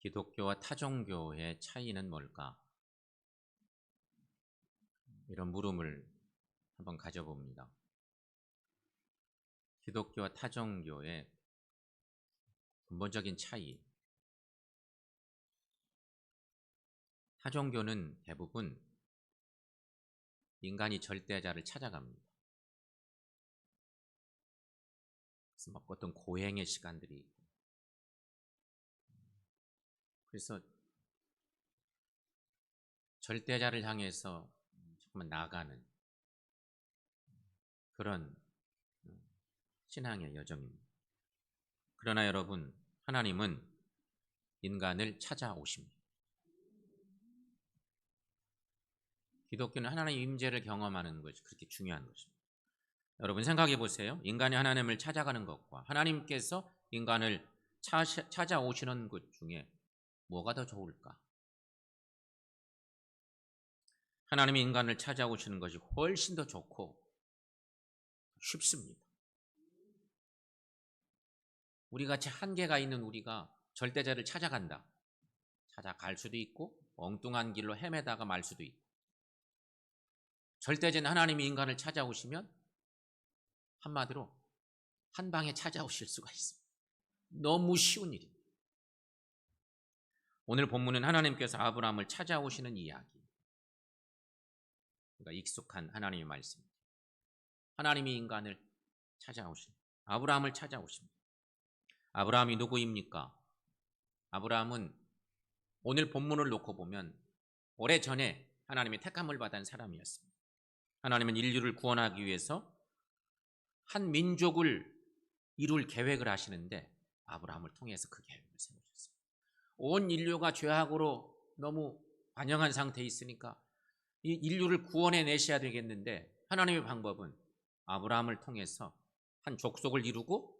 기독교와 타종교의 차이는 뭘까? 이런 물음을 한번 가져봅니다. 기독교와 타종교의 근본적인 차이. 타종교는 대부분 인간이 절대자를 찾아갑니다. 그래서 막 어떤 고행의 시간들이 있고, 그래서 절대자를 향해서 조금만 나아가는 그런 신앙의 여정입니다. 그러나 여러분, 하나님은 인간을 찾아오십니다. 기독교는 하나님의 임재를 경험하는 것이 그렇게 중요한 것입니다. 여러분 생각해 보세요. 인간이 하나님을 찾아가는 것과 하나님께서 인간을 찾아오시는 것 중에 뭐가 더 좋을까? 하나님이 인간을 찾아오시는 것이 훨씬 더 좋고 쉽습니다. 우리같이 한계가 있는 우리가 절대자를 찾아간다. 찾아갈 수도 있고 엉뚱한 길로 헤매다가 말 수도 있고, 절대자는 하나님이 인간을 찾아오시면 한마디로 한 방에 찾아오실 수가 있습니다. 너무 쉬운 일입니다. 오늘 본문은 하나님께서 아브라함을 찾아오시는 이야기. 그러니까 익숙한 하나님의 말씀입니다. 하나님이 인간을 찾아오십니다. 아브라함을 찾아오십니다. 아브라함이 누구입니까? 아브라함은 오늘 본문을 놓고 보면 오래전에 하나님의 택함을 받은 사람이었습니다. 하나님은 인류를 구원하기 위해서 한 민족을 이룰 계획을 하시는데 아브라함을 통해서 그 계획을 세우셨습니다. 온 인류가 죄악으로 너무 관영한 상태에 있으니까 이 인류를 구원해 내셔야 되겠는데 하나님의 방법은 아브라함을 통해서 한 족속을 이루고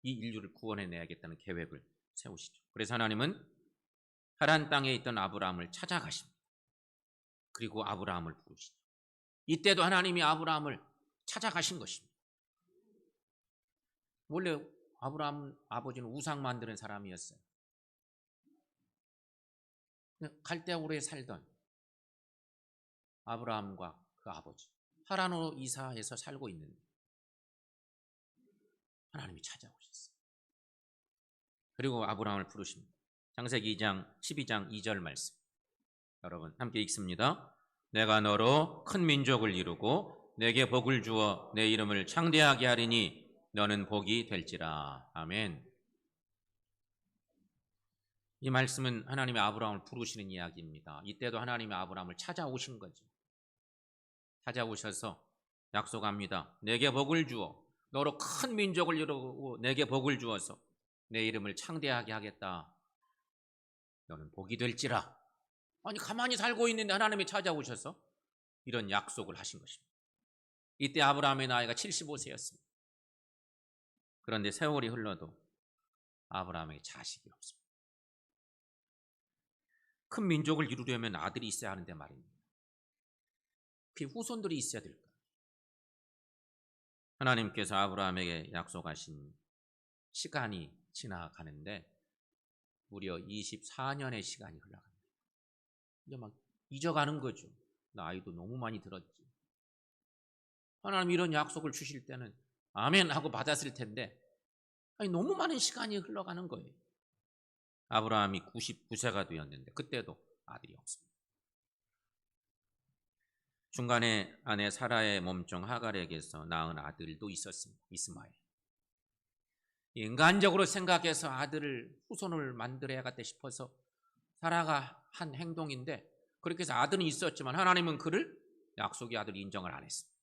이 인류를 구원해 내야겠다는 계획을 세우시죠. 그래서 하나님은 하란 땅에 있던 아브라함을 찾아가십니다. 그리고 아브라함을 부르시죠. 이때도 하나님이 아브라함을 찾아가신 것입니다. 원래 아브라함 아버지는 우상 만드는 사람이었어요. 갈대아우르에 살던 아브라함과 그 아버지 하란으로 이사해서 살고 있는데 하나님이 찾아오셨어요. 그리고 아브라함을 부르십니다. 창세기 2장 12장 2절 말씀, 여러분 함께 읽습니다. 내가 너로 큰 민족을 이루고 내게 복을 주어 내 이름을 창대하게 하리니 너는 복이 될지라. 아멘. 이 말씀은 하나님이 아브라함을 부르시는 이야기입니다. 이때도 하나님이 아브라함을 찾아오신 거죠. 찾아오셔서 약속합니다. 내게 복을 주어 너로 큰 민족을 이루고 내게 복을 주어서 내 이름을 창대하게 하겠다. 너는 복이 될지라. 아니 가만히 살고 있는데 하나님이 찾아오셔서 이런 약속을 하신 것입니다. 이때 아브라함의 나이가 75세였습니다. 그런데 세월이 흘러도 아브라함에게 자식이 없습니다. 큰 민족을 이루려면 아들이 있어야 하는데 말입니다. 그 후손들이 있어야 될 거예요. 하나님께서 아브라함에게 약속하신 시간이 지나가는데 무려 24년의 시간이 흘러갑니다. 이제 막 잊어가는 거죠. 나이도 너무 많이 들었지. 하나님 이런 약속을 주실 때는 아멘 하고 받았을 텐데 아니 너무 많은 시간이 흘러가는 거예요. 아브라함이 99세가 되었는데 그때도 아들이 없습니다. 중간에 아내 사라의 몸종 하갈에게서 낳은 아들도 있었습니다. 이스마엘. 인간적으로 생각해서 아들을 후손을 만들어야겠다 싶어서 사라가 한 행동인데 그렇게 해서 아들은 있었지만 하나님은 그를 약속의 아들 인정을 안 했습니다.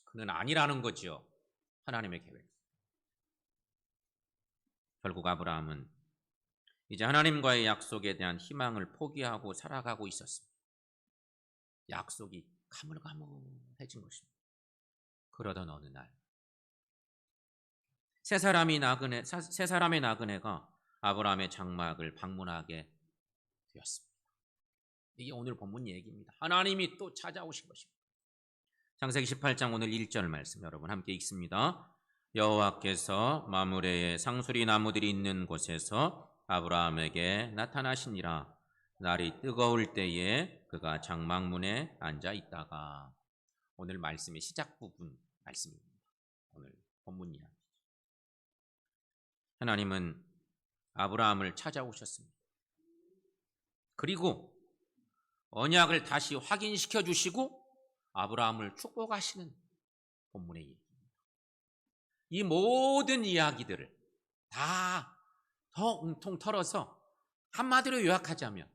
그는 아니라는 거죠. 하나님의 계획. 결국 아브라함은 이제 하나님과의 약속에 대한 희망을 포기하고 살아가고 있었습니다. 약속이 가물가물해진 것입니다. 그러던 어느 날 세 사람의 나그네가 아브라함의 장막을 방문하게 되었습니다. 이게 오늘 본문 얘기입니다. 하나님이 또 찾아오신 것입니다. 창세기 18장 오늘 1절 말씀 여러분 함께 읽습니다. 여호와께서 마므레의 상수리 나무들이 있는 곳에서 아브라함에게 나타나시니라. 날이 뜨거울 때에 그가 장막문에 앉아 있다가. 오늘 말씀의 시작 부분 말씀입니다. 오늘 본문 이야기. 하나님은 아브라함을 찾아오셨습니다. 그리고 언약을 다시 확인시켜 주시고 아브라함을 축복하시는 본문의 얘기입니다. 이 모든 이야기들을 다 텅텅 털어서 한마디로 요약하자면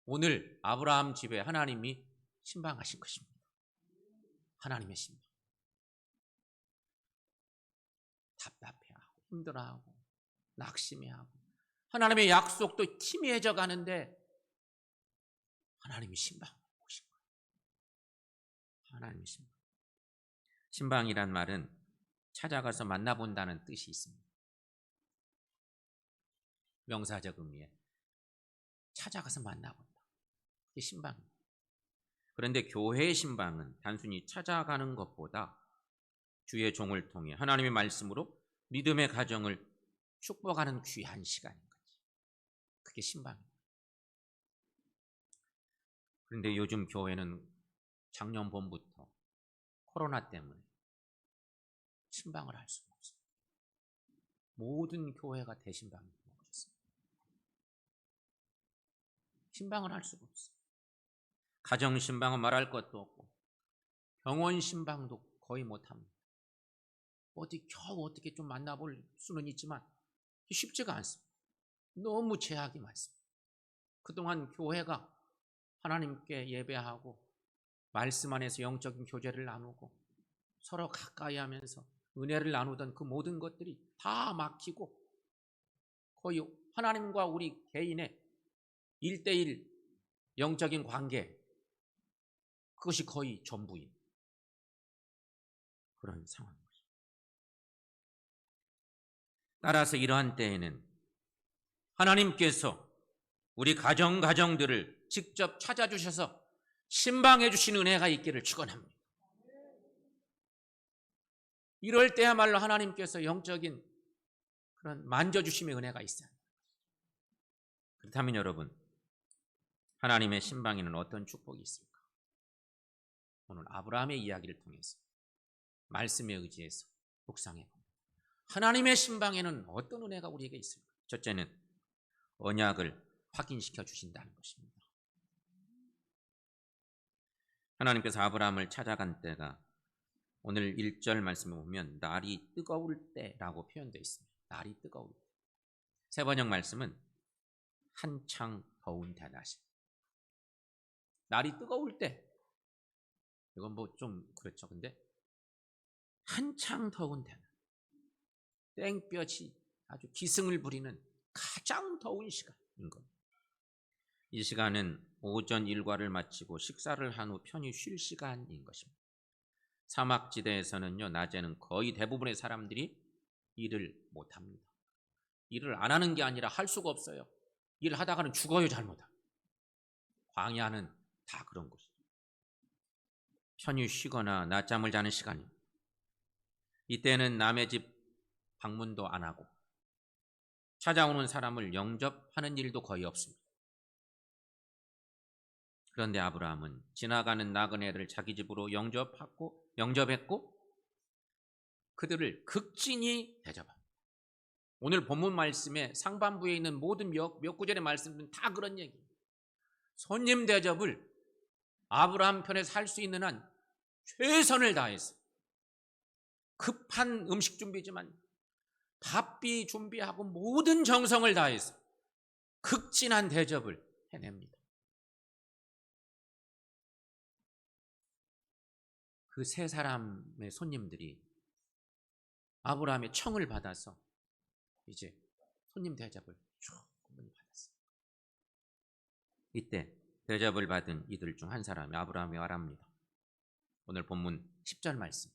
오늘 아브라함 집에 하나님이 신방하신 것입니다. 하나님의 신방. 답답해하고 힘들어하고 낙심해하고 하나님의 약속도 희미해져 가는데 하나님이 신방을 보신 거예요. 하나님의 신방. 신방이란 말은 찾아가서 만나본다는 뜻이 있습니다. 명사적 의미에 찾아가서 만나본다. 그게 신방입니다. 그런데 교회의 신방은 단순히 찾아가는 것보다 주의 종을 통해 하나님의 말씀으로 믿음의 가정을 축복하는 귀한 시간인 거지. 그게 신방입니다. 그런데 요즘 교회는 작년 봄부터 코로나 때문에 신방을 할 수가 없어요. 모든 교회가 대신방이 되어버렸어요. 신방을 할 수가 없어요. 가정 신방은 말할 것도 없고 병원 신방도 거의 못합니다. 겨우 어떻게 좀 만나볼 수는 있지만 쉽지가 않습니다. 너무 제약이 많습니다. 그동안 교회가 하나님께 예배하고 말씀 안에서 영적인 교제를 나누고 서로 가까이 하면서 은혜를 나누던 그 모든 것들이 다 막히고 거의 하나님과 우리 개인의 1대1 영적인 관계, 그것이 거의 전부인 그런 상황입니다. 따라서 이러한 때에는 하나님께서 우리 가정들을 직접 찾아주셔서 신방해 주신 은혜가 있기를 축원합니다. 이럴 때야말로 하나님께서 영적인 그런 만져주심의 은혜가 있어요. 그렇다면 여러분, 하나님의 신방에는 어떤 축복이 있을까? 오늘 아브라함의 이야기를 통해서 말씀에 의지해서 묵상해 봅니다. 하나님의 신방에는 어떤 은혜가 우리에게 있을까? 첫째는 언약을 확인시켜 주신다는 것입니다. 하나님께서 아브라함을 찾아간 때가 오늘 1절 말씀에 보면 날이 뜨거울 때라고 표현되어 있습니다. 날이 뜨거울 때. 세 번역 말씀은 한창 더운 때나시. 날이 뜨거울 때. 이건 뭐 좀 그렇죠. 근데 한창 더운 때. 땡볕이 아주 기승을 부리는 가장 더운 시간인 겁니다. 이 시간은 오전 일과를 마치고 식사를 한 후 편히 쉴 시간인 것입니다. 사막지대에서는요, 낮에는 거의 대부분의 사람들이 일을 못합니다. 일을 안 하는 게 아니라 할 수가 없어요. 일을 하다가는 죽어요, 잘못하면. 광야는 다 그런 곳이죠. 편히 쉬거나 낮잠을 자는 시간입니다. 이때는 남의 집 방문도 안 하고 찾아오는 사람을 영접하는 일도 거의 없습니다. 그런데 아브라함은 지나가는 나그네를 자기 집으로 영접했고 그들을 극진히 대접합니다. 오늘 본문 말씀에 상반부에 있는 모든 몇 구절의 말씀은 다 그런 얘기입니다. 손님 대접을 아브라함 편에서 할 수 있는 한 최선을 다해서 급한 음식 준비지만 바삐 준비하고 모든 정성을 다해서 극진한 대접을 해냅니다. 그 세 사람의 손님들이 아브라함의 청을 받아서 이제 손님 대접을 충분히 받았어요. 이때 대접을 받은 이들 중 한 사람이 아브라함이 말합니다. 오늘 본문 10절 말씀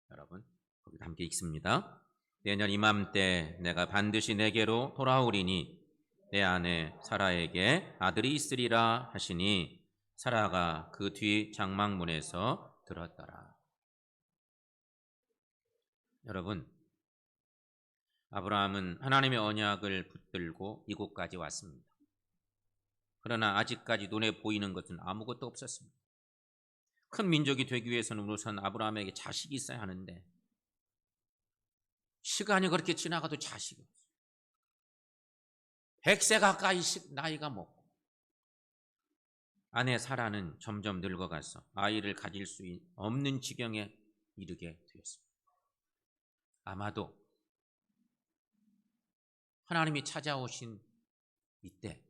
여러분 거기 함께 읽습니다. 내년 이맘때 내가 반드시 내게로 돌아오리니 내 아내 사라에게 아들이 있으리라 하시니 사라가 그 뒤 장막문에서 들었더라. 여러분, 아브라함은 하나님의 언약을 붙들고 이곳까지 왔습니다. 그러나 아직까지 눈에 보이는 것은 아무것도 없었습니다. 큰 민족이 되기 위해서는 우선 아브라함에게 자식이 있어야 하는데 시간이 그렇게 지나가도 자식이 없어요. 100세 가까이 나이가 먹고 아내 사라는 점점 늙어가서 아이를 가질 수 없는 지경에 이르게 되었습니다. 아마도 하나님이 찾아오신 이때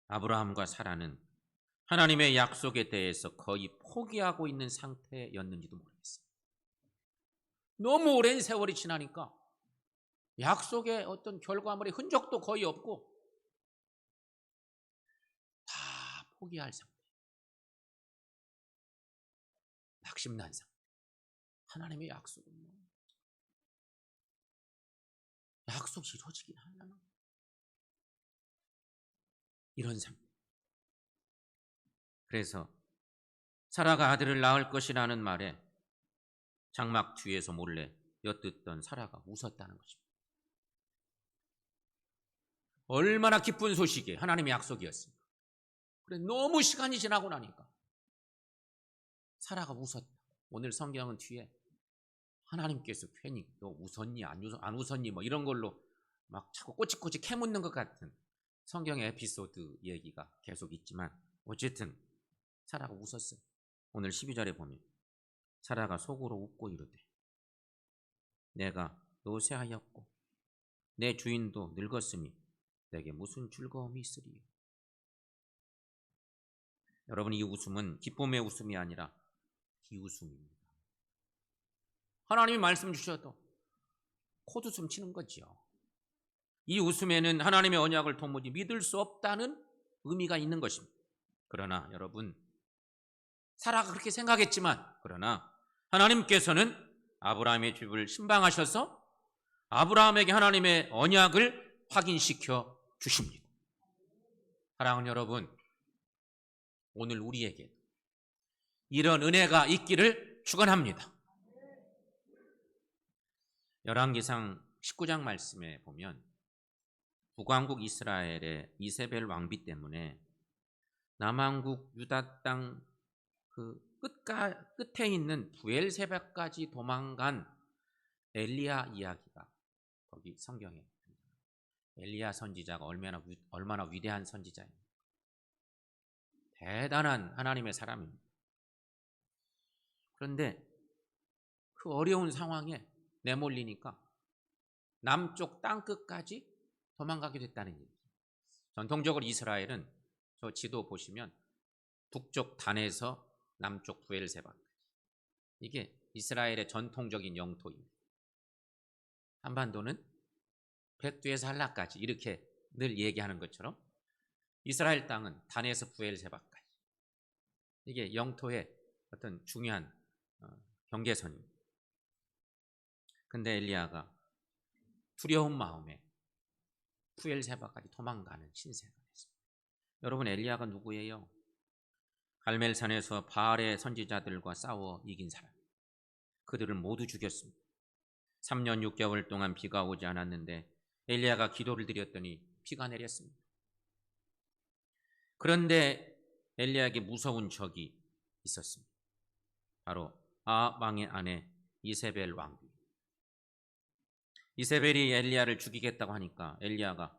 아브라함과 사라는 하나님의 약속에 대해서 거의 포기하고 있는 상태였는지도 모르겠어요. 너무 오랜 세월이 지나니까 약속의 어떤 결과물의 흔적도 거의 없고 다 포기할 상태. 낙심난 상태. 하나님의 약속은 약속이 이루어지긴 하려나? 이런 상태. 그래서 사라가 아들을 낳을 것이라는 말에 장막 뒤에서 몰래 엿듣던 사라가 웃었다는 것입니다. 얼마나 기쁜 소식이 하나님의 약속이었습니까? 그래 너무 시간이 지나고 나니까 사라가 웃었다. 오늘 성경은 뒤에 하나님께서 괜히 너 웃었니 안 웃었니 뭐 이런 걸로 막 자꾸 꼬치꼬치 캐묻는 것 같은 성경의 에피소드 얘기가 계속 있지만 어쨌든 사라가 웃었어요. 오늘 12절에 보면 사라가 속으로 웃고 이르되 내가 노쇠하였고 내 주인도 늙었으니 내게 무슨 즐거움이 있으리요. 여러분, 이 웃음은 기쁨의 웃음이 아니라 비웃음입니다. 하나님이 말씀 주셔도 콧웃음 치는 거죠. 이 웃음에는 하나님의 언약을 도무지 믿을 수 없다는 의미가 있는 것입니다. 그러나 여러분, 사라가 그렇게 생각했지만 그러나 하나님께서는 아브라함의 집을 신방하셔서 아브라함에게 하나님의 언약을 확인시켜 주십니다. 사랑하는 여러분, 오늘 우리에게 이런 은혜가 있기를 축원합니다. 열왕기상 19장 말씀에 보면 북왕국 이스라엘의 이세벨 왕비 때문에 남왕국 유다 땅 그 끝에 있는 부엘세바까지 도망간 엘리야 이야기가 거기 성경에 엘리야 선지자가 얼마나 위대한 선지자입니다. 대단한 하나님의 사람입니다. 그런데 그 어려운 상황에 내몰리니까 남쪽 땅끝까지 도망가게 됐다는 얘기죠. 전통적으로 이스라엘은 저 지도 보시면 북쪽 단에서 남쪽 부엘세바까지 이게 이스라엘의 전통적인 영토입니다. 한반도는 백두에서 한라까지 이렇게 늘 얘기하는 것처럼 이스라엘 땅은 단에서 부엘세바까지 이게 영토의 어떤 중요한 경계선입니다. 근데 엘리야가 두려운 마음에 부엘세바까지 도망가는 신세가 됐습니다. 여러분, 엘리야가 누구예요? 갈멜산에서 바알의 선지자들과 싸워 이긴 사람. 그들을 모두 죽였습니다. 3년 6개월 동안 비가 오지 않았는데 엘리야가 기도를 드렸더니 비가 내렸습니다. 그런데 엘리야에게 무서운 적이 있었습니다. 바로 왕의 아내 이세벨 왕비. 이세벨이 엘리야를 죽이겠다고 하니까 엘리야가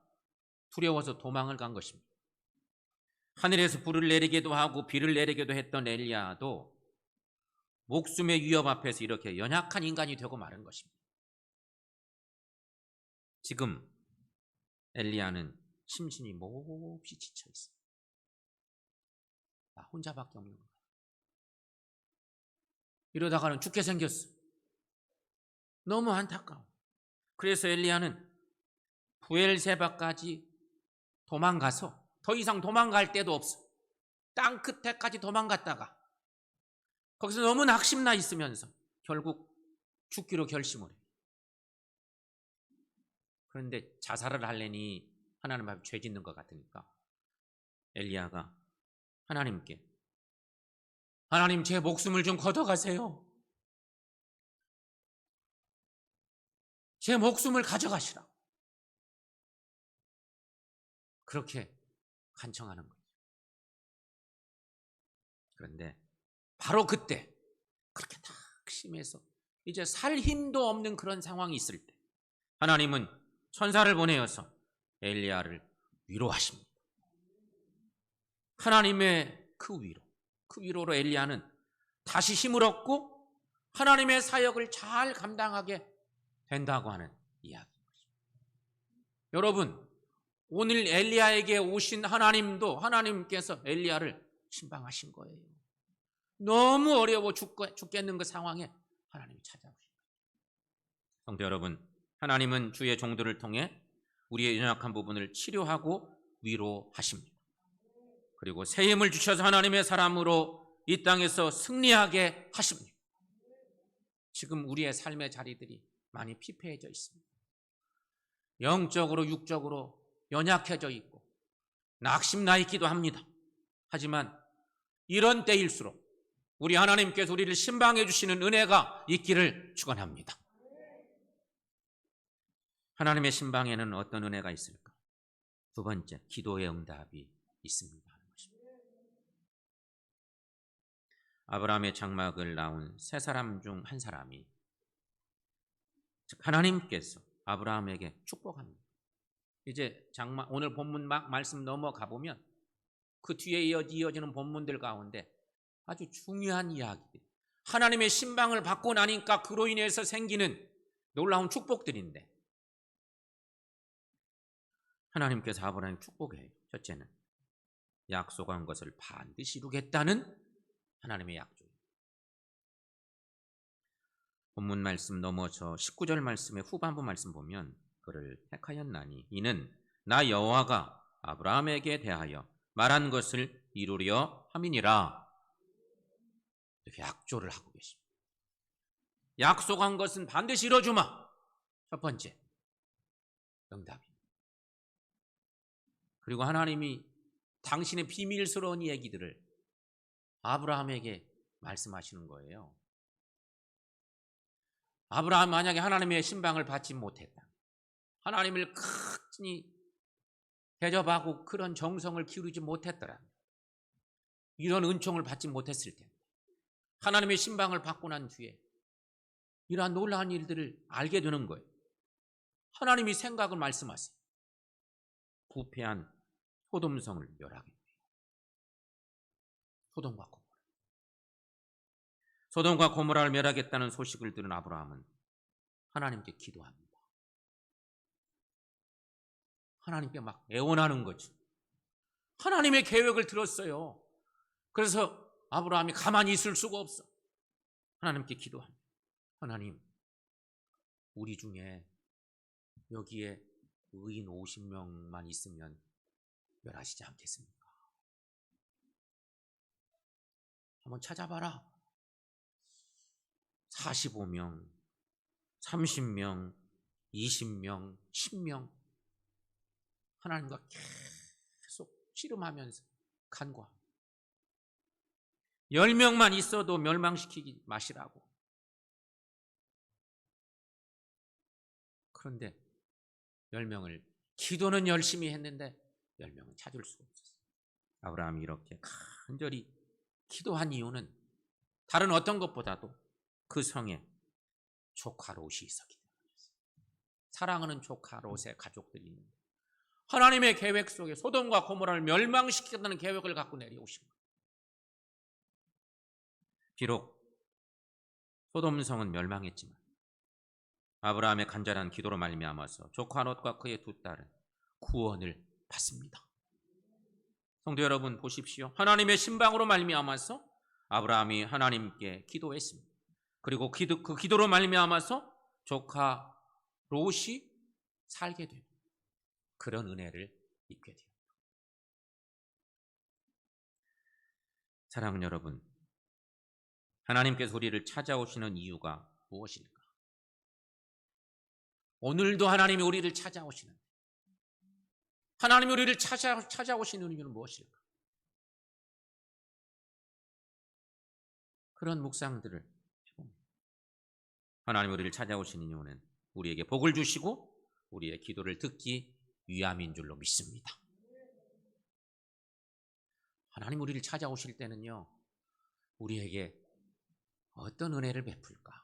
두려워서 도망을 간 것입니다. 하늘에서 불을 내리기도 하고 비를 내리기도 했던 엘리야도 목숨의 위협 앞에서 이렇게 연약한 인간이 되고 마는 것입니다. 지금 엘리야는 심신이 몹시 지쳐 있어요. 나 혼자밖에 없는 거야. 이러다가는 죽게 생겼어. 너무 안타까워. 그래서 엘리야는 부엘세바까지 도망가서 더 이상 도망갈 데도 없어. 땅 끝에까지 도망갔다가 거기서 너무 낙심나 있으면서 결국 죽기로 결심을 해요. 그런데 자살을 하려니 하나님 앞에 죄 짓는 것 같으니까 엘리야가 하나님께 하나님 제 목숨을 좀 걷어가세요. 제 목숨을 가져가시라. 그렇게 간청하는 거예요. 그런데 바로 그때 그렇게 딱 심해서 이제 살 힘도 없는 그런 상황이 있을 때 하나님은 천사를 보내어서 엘리야를 위로하십니다. 하나님의 그 위로로 엘리야는 다시 힘을 얻고 하나님의 사역을 잘 감당하게 된다고 하는 이야기입니다. 여러분, 오늘 엘리야에게 오신 하나님도 하나님께서 엘리야를 신방하신 거예요. 너무 어려워 죽겠는 그 상황에 하나님이 찾아오신 거예요. 성도 여러분, 하나님은 주의 종들을 통해 우리의 연약한 부분을 치료하고 위로하십니다. 그리고 새 힘을 주셔서 하나님의 사람으로 이 땅에서 승리하게 하십니다. 지금 우리의 삶의 자리들이 많이 피폐해져 있습니다. 영적으로 육적으로 연약해져 있고 낙심나 있기도 합니다. 하지만 이런 때일수록 우리 하나님께서 우리를 신방해 주시는 은혜가 있기를 축원합니다. 하나님의 신방에는 어떤 은혜가 있을까? 두 번째, 기도의 응답이 있습니다. 아브라함의 장막을 나온 세 사람 중 한 사람이, 즉 하나님께서 아브라함에게 축복합니다. 이제 장막, 오늘 본문 말씀 넘어가 보면 그 뒤에 이어지는 본문들 가운데 아주 중요한 이야기들, 하나님의 신방을 받고 나니까 그로 인해서 생기는 놀라운 축복들인데, 하나님께서 아브라함에게 축복해요. 첫째는 약속한 것을 반드시 이루겠다는 하나님의 약속입니다. 본문 말씀 넘어서 19절 말씀의 후반부 말씀 보면 그를 택하였나니 이는 나 여호와가 아브라함에게 대하여 말한 것을 이루려 함이니라. 이렇게 약조를 하고 계십니다. 약속한 것은 반드시 이루어주마. 첫 번째, 응답입니다. 그리고 하나님이 당신의 비밀스러운 얘기들을 아브라함에게 말씀하시는 거예요. 아브라함 만약에 하나님의 신방을 받지 못했다, 하나님을 크게 대접하고 그런 정성을 기울이지 못했더라, 이런 은총을 받지 못했을 텐데 하나님의 신방을 받고 난 뒤에 이러한 놀라운 일들을 알게 되는 거예요. 하나님이 생각을 말씀하세요. 부패한 소돔성을 멸하겠다. 소돔과 고모라를 멸하겠다는 소식을 들은 아브라함은 하나님께 기도합니다. 하나님께 막 애원하는 거죠. 하나님의 계획을 들었어요. 그래서 아브라함이 가만히 있을 수가 없어. 하나님께 기도합니다. 하나님, 우리 중에 여기에 의인 50명만 있으면 멸하시지 않겠습니까? 한번 찾아봐라. 45명, 30명, 20명, 10명. 하나님과 계속 씨름하면서 간구합니다. 10명만 있어도 멸망시키지 마시라고. 그런데 10명을, 기도는 열심히 했는데 10명은 찾을 수가 없었어요. 아브라함이 이렇게 간절히 기도한 이유는 다른 어떤 것보다도 그 성에 조카 롯이 있었기 때문이었어요. 사랑하는 조카 롯의 가족들이 있는데 하나님의 계획 속에 소돔과 고모라를 멸망시키겠다는 계획을 갖고 내려오신 거예요. 비록 소돔성은 멸망했지만 아브라함의 간절한 기도로 말미암아서 조카 롯과 그의 두 딸은 구원을 받습니다. 성도 여러분, 보십시오. 하나님의 신방으로 말미암아서 아브라함이 하나님께 기도했습니다. 그리고 그 기도로 말미암아서 조카 롯이 살게 됩니다. 그런 은혜를 입게 됩니다. 사랑하는 여러분, 하나님께서 우리를 찾아오시는 이유가 무엇일까? 오늘도 하나님이 우리를 찾아오시는, 하나님이 우리를 찾아오시는 이유는 무엇일까? 그런 묵상들을 해봅니다. 하나님이 우리를 찾아오시는 이유는 우리에게 복을 주시고 우리의 기도를 듣기 위함인 줄로 믿습니다. 하나님 우리를 찾아오실 때는요, 우리에게 어떤 은혜를 베풀까?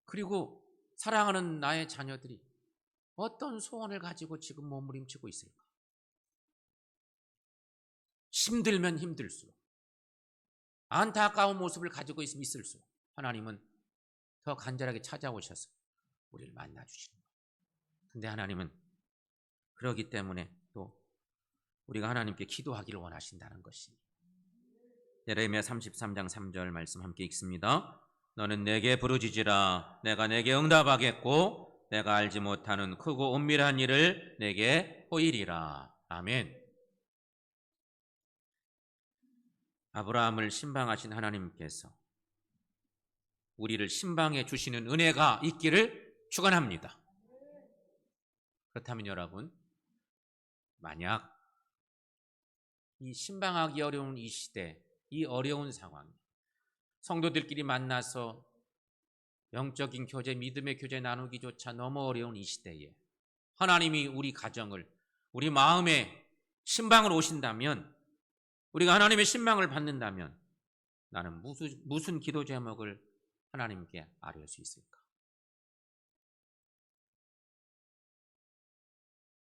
그리고 사랑하는 나의 자녀들이 어떤 소원을 가지고 지금 몸부림치고 있을까? 힘들면 힘들수록, 안타까운 모습을 가지고 있을수록 하나님은 더 간절하게 찾아오셔서 우리를 만나주시는 거예요. 근데 하나님은 그러기 때문에 또 우리가 하나님께 기도하기를 원하신다는 것이, 예레미야 33장 3절 말씀 함께 읽습니다. 너는 내게 부르짖으라. 내가 내게 응답하겠고 내가 알지 못하는 크고 은밀한 일을 내게 보이리라. 아멘. 아브라함을 신방하신 하나님께서 우리를 신방해 주시는 은혜가 있기를 축원합니다. 그렇다면 여러분, 만약 이 신방하기 어려운 이 시대, 이 어려운 상황, 성도들끼리 만나서 영적인 교제, 믿음의 교제 나누기조차 너무 어려운 이 시대에 하나님이 우리 가정을, 우리 마음에 신방을 오신다면, 우리가 하나님의 신방을 받는다면 나는 무슨 기도 제목을 하나님께 아뢰을 수 있을까?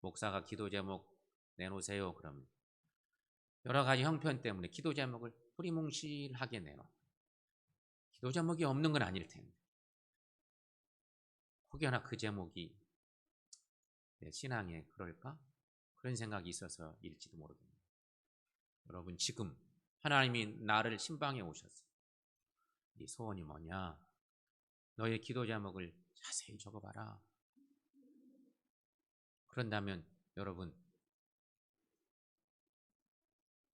목사가 기도 제목 내놓으세요 그러면 여러 가지 형편 때문에 기도 제목을 뿌리뭉실하게 내놔. 기도 제목이 없는 건 아닐 텐데 혹여나 그 제목이 내 신앙에 그럴까? 그런 생각이 있어서일지도 모르겠네요. 여러분, 지금 하나님이 나를 신방해 오셨어요. 네 소원이 뭐냐? 너의 기도 제목을 자세히 적어봐라. 그런다면 여러분,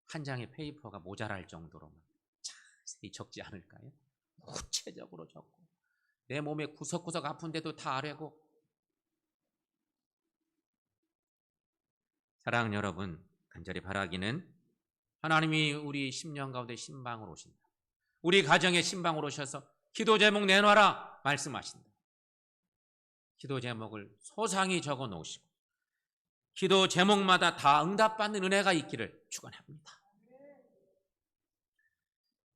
한 장의 페이퍼가 모자랄 정도로만 자세히 적지 않을까요? 구체적으로 적고 내 몸에 구석구석 아픈데도 다 아뢰고. 사랑하는 여러분, 간절히 바라기는 하나님이 우리 심령 가운데 신방으로 오신다. 우리 가정에 신방으로 오셔서 기도 제목 내놔라 말씀하신다. 기도 제목을 소상히 적어 놓으시고 기도 제목마다 다 응답받는 은혜가 있기를 축원합니다.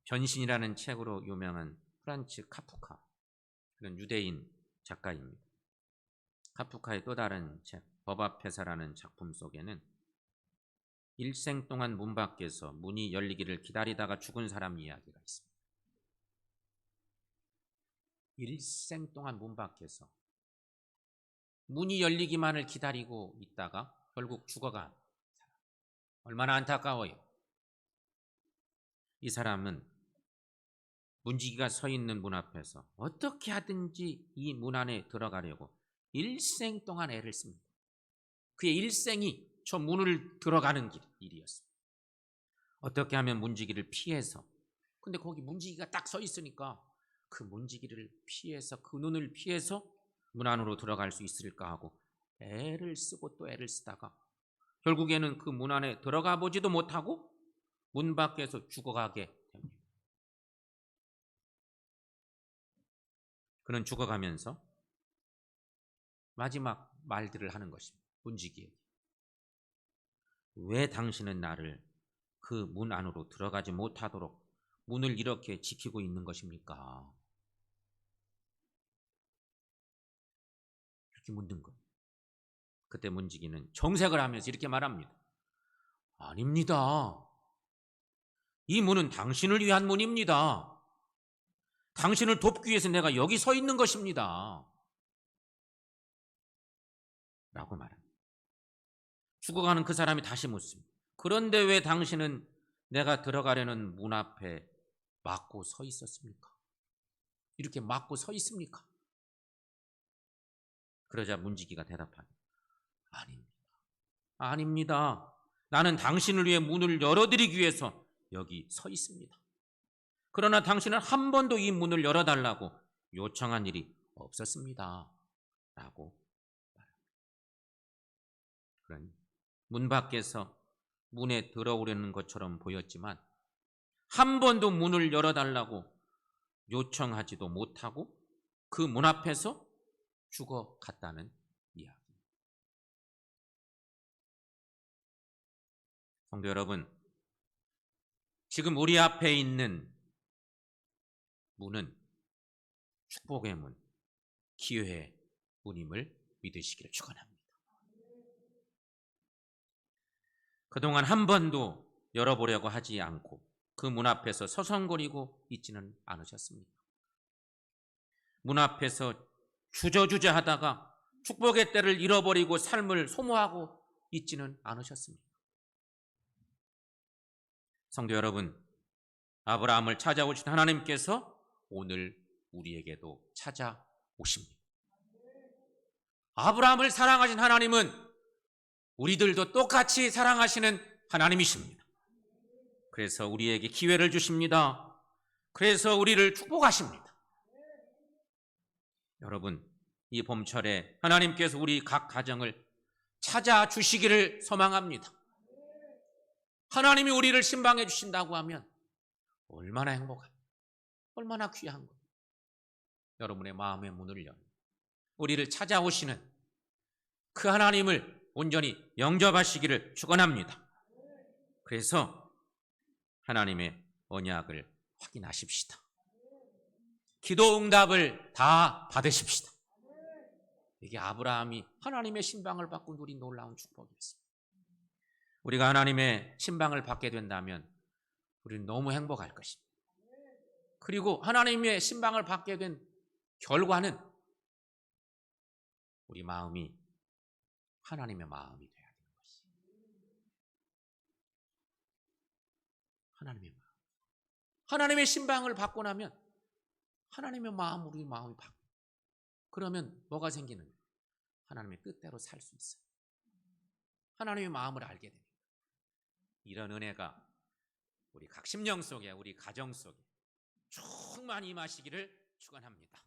변신이라는 책으로 유명한 프란츠 카프카, 그런 유대인 작가입니다. 카프카의 또 다른 책 법 앞에서라는 작품 속에는 일생 동안 문 밖에서 문이 열리기를 기다리다가 죽은 사람 이야기가 있습니다. 일생 동안 문 밖에서 문이 열리기만을 기다리고 있다가 결국 죽어간 사람. 얼마나 안타까워요. 이 사람은 문지기가 서 있는 문 앞에서 어떻게 하든지 이 문 안에 들어가려고 일생 동안 애를 씁니다. 그의 일생이 저 문을 들어가는 일이었습니다. 어떻게 하면 문지기를 피해서, 근데 거기 문지기가 딱 서 있으니까 그 문지기를 피해서, 그 눈을 피해서 문 안으로 들어갈 수 있을까 하고 애를 쓰고 또 애를 쓰다가 결국에는 그 문 안에 들어가 보지도 못하고 문 밖에서 죽어가게 됩니다. 그는 죽어가면서 마지막 말들을 하는 것입니다. 문지기에게. 왜 당신은 나를 그 문 안으로 들어가지 못하도록 문을 이렇게 지키고 있는 것입니까? 이렇게 묻는 거예요. 그때 문지기는 정색을 하면서 이렇게 말합니다. 아닙니다. 이 문은 당신을 위한 문입니다. 당신을 돕기 위해서 내가 여기 서 있는 것입니다. 라고 말합니다. 죽어가는 그 사람이 다시 묻습니다. 그런데 왜 당신은 내가 들어가려는 문 앞에 막고 서 있었습니까? 이렇게 막고 서 있습니까? 그러자 문지기가 대답합니다. 아닙니다. 아닙니다. 나는 당신을 위해 문을 열어드리기 위해서 여기 서 있습니다. 그러나 당신은 한 번도 이 문을 열어달라고 요청한 일이 없었습니다. 라고 말합니다. 그러니 문 밖에서 문에 들어오려는 것처럼 보였지만 한 번도 문을 열어달라고 요청하지도 못하고 그 문 앞에서 죽어갔다는 이야기입니다. 성도 여러분, 지금 우리 앞에 있는 문은 축복의 문, 기회의 문임을 믿으시기를 축원합니다. 그동안 한 번도 열어보려고 하지 않고 그 문 앞에서 서성거리고 있지는 않으셨습니까? 문 앞에서 주저주저 하다가 축복의 때를 잃어버리고 삶을 소모하고 있지는 않으셨습니까? 성도 여러분, 아브라함을 찾아오신 하나님께서 오늘 우리에게도 찾아오십니다. 아브라함을 사랑하신 하나님은 우리들도 똑같이 사랑하시는 하나님이십니다. 그래서 우리에게 기회를 주십니다. 그래서 우리를 축복하십니다. 여러분, 이 봄철에 하나님께서 우리 각 가정을 찾아주시기를 소망합니다. 하나님이 우리를 신방해 주신다고 하면 얼마나 행복합니까? 얼마나 귀한 것. 여러분의 마음의 문을 연 우리를 찾아오시는 그 하나님을 온전히 영접하시기를 축원합니다. 그래서 하나님의 언약을 확인하십시다. 기도 응답을 다 받으십시다. 이게 아브라함이 하나님의 신방을 받고 누린 놀라운 축복이었습니다. 우리가 하나님의 신방을 받게 된다면 우리는 너무 행복할 것입니다. 그리고 하나님의 신방을 받게 된 결과는 우리 마음이 하나님의 마음이 되어야 되는 것입니다. 하나님의 마음. 하나님의 신방을 받고 나면 하나님의 마음, 우리 마음이 바뀌어요. 그러면 뭐가 생기는 거예요? 하나님의 뜻대로 살 수 있어요. 하나님의 마음을 알게 됩니다. 이런 은혜가 우리 각 심령 속에, 우리 가정 속에 충만히 임하시기를 축원합니다.